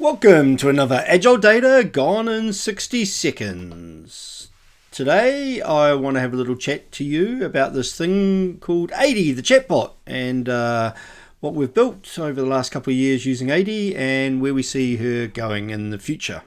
Welcome to another AgileData gone in 60 seconds. Today I want to have a little chat to you about this thing called AgileData, the chatbot, and what we've built over the last couple of years using AgileData and where we see her going in the future.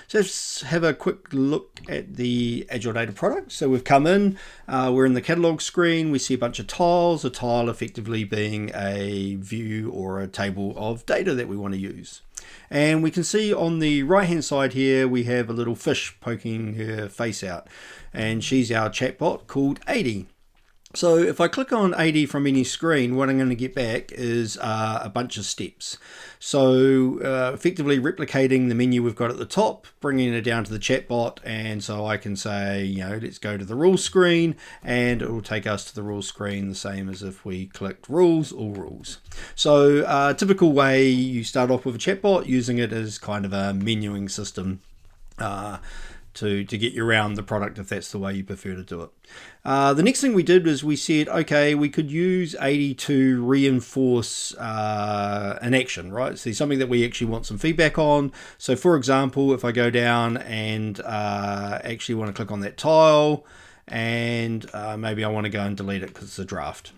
So let's have a quick look at the AgileData product. So we've come in, we're in the catalog screen, we see a bunch of tiles, a tile effectively being a view or a table of data that we want to use. And we can see on the right hand side here we have a little fish poking her face out, and she's our chatbot called AgileData. So if I click on AgileData from any screen, what I'm going to get back is a bunch of steps. So effectively replicating the menu we've got at the top, bringing it down to the chatbot, and so I can say, let's go to the rules screen, and it will take us to the rules screen the same as if we clicked rules, all rules. So typical way you start off with a chatbot, using it as kind of a menuing system to get you around the product if that's the way you prefer to do it. The next thing we did was we said, okay, we could use AgileData to reinforce an action, right? So something that we actually want some feedback on. So for example, if I go down and actually want to click on that tile, and maybe I want to go and delete it because it's a draft.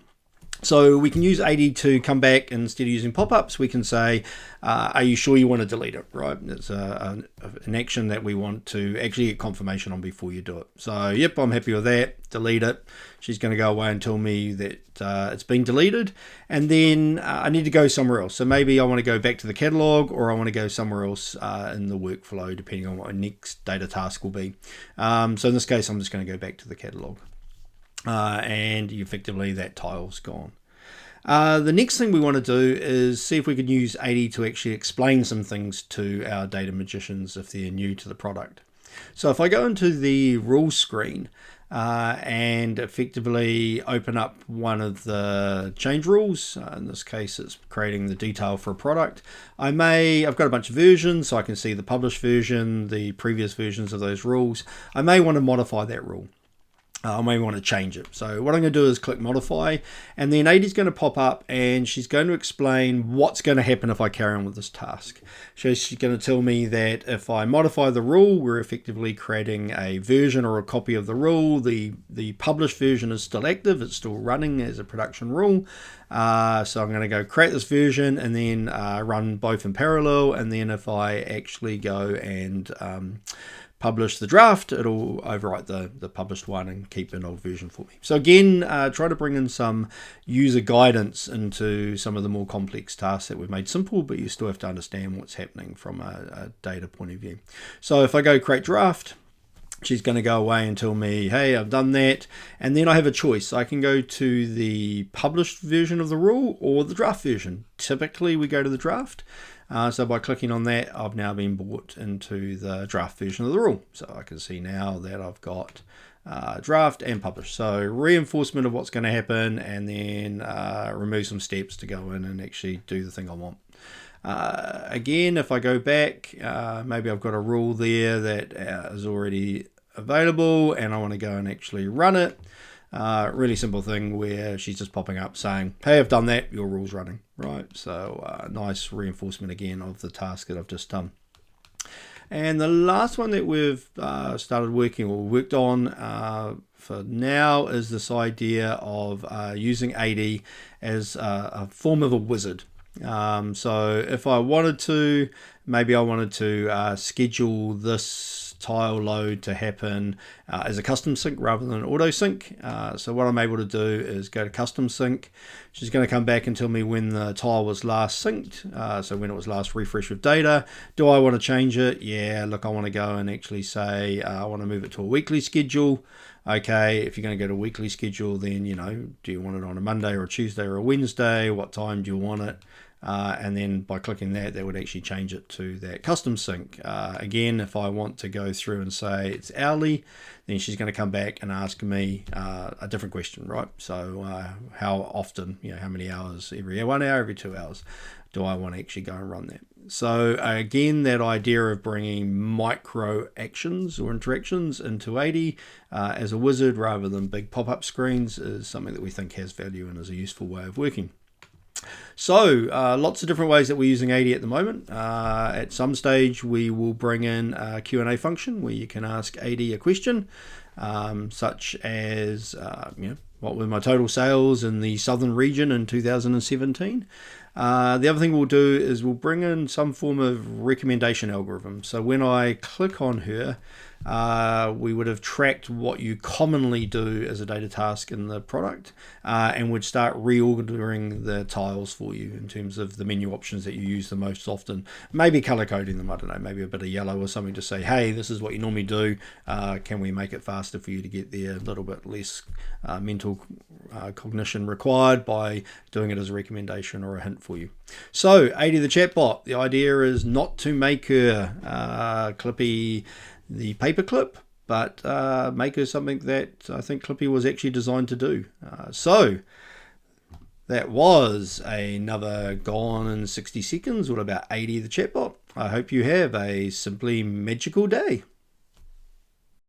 So we can use AgileData to come back, and instead of using pop-ups, we can say, are you sure you want to delete it, right? It's an action that we want to actually get confirmation on before you do it. So, yep, I'm happy with that. Delete it. She's going to go away and tell me that it's been deleted. And then I need to go somewhere else. So maybe I want to go back to the catalog, or I want to go somewhere else in the workflow, depending on what my next data task will be. So in this case, I'm just going to go back to the catalog. And effectively that tile's gone. The next thing we want to do is see if we can use AgileData to actually explain some things to our data magicians if they're new to the product. So if I go into the rules screen and effectively open up one of the change rules, in this case it's creating the detail for a product, I've got a bunch of versions, so I can see the published version, the previous versions of those rules. I may want to modify that rule. I may want to change it. So what I'm going to do is click modify, and then AgileData is going to pop up, and she's going to explain what's going to happen if I carry on with this task. So she's going to tell me that if I modify the rule, we're effectively creating a version or a copy of the rule. The published version is still active. It's still running as a production rule. So I'm going to go create this version and then run both in parallel. And then if I actually go and publish the draft, it'll overwrite the published one and keep an old version for me. So again, try to bring in some user guidance into some of the more complex tasks that we've made simple, but you still have to understand what's happening from a data point of view. So if I go create draft, she's going to go away and tell me, hey, I've done that. And then I have a choice. I can go to the published version of the rule or the draft version. Typically, we go to the draft. So by clicking on that, I've now been brought into the draft version of the rule. So I can see now that I've got draft and publish. So reinforcement of what's going to happen, and then remove some steps to go in and actually do the thing I want. Again, if I go back, maybe I've got a rule there that is already available and I want to go and actually run it. Really simple thing where she's just popping up saying, hey, I've done that, your rule's running, right? So nice reinforcement again of the task that I've just done. And the last one that we've started working or worked on for now is this idea of using AgileData as a form of a wizard. So if I wanted to, maybe I wanted to schedule this tile load to happen as a custom sync rather than an auto sync. So what I'm able to do is go to custom sync. She's going to come back and tell me when the tile was last synced, so when it was last refreshed with data. Do I want to change it? Yeah, look, I want to go and actually say I want to move it to a weekly schedule. Okay, if you're going to go to a weekly schedule, then, do you want it on a Monday or a Tuesday or a Wednesday? What time do you want it? And then by clicking that would actually change it to that custom sync. Again, if I want to go through and say it's hourly, then she's going to come back and ask me a different question, right? So how often, how many hours, every 1 hour, every 2 hours, do I want to actually go and run that? So again, that idea of bringing micro actions or interactions into AgileData as a wizard rather than big pop-up screens is something that we think has value and is a useful way of working. So, lots of different ways that we're using AD at the moment. At some stage, we will bring in a Q&A function where you can ask AD a question, such as, what were my total sales in the southern region in 2017? The other thing we'll do is we'll bring in some form of recommendation algorithm. So when I click on her, we would have tracked what you commonly do as a data task in the product, and would start reordering the tiles for you in terms of the menu options that you use the most often. Maybe color coding them, I don't know, maybe a bit of yellow or something to say, hey, this is what you normally do. Can we make it faster for you to get there? A little bit less mental cognition required by doing it as a recommendation or a hint for you. So, AD the chatbot, the idea is not to make her Clippy the paperclip, but make her something that I think Clippy was actually designed to do. So that was another Gone in 60 Seconds, all about AD the chatbot. I hope you have a simply magical day.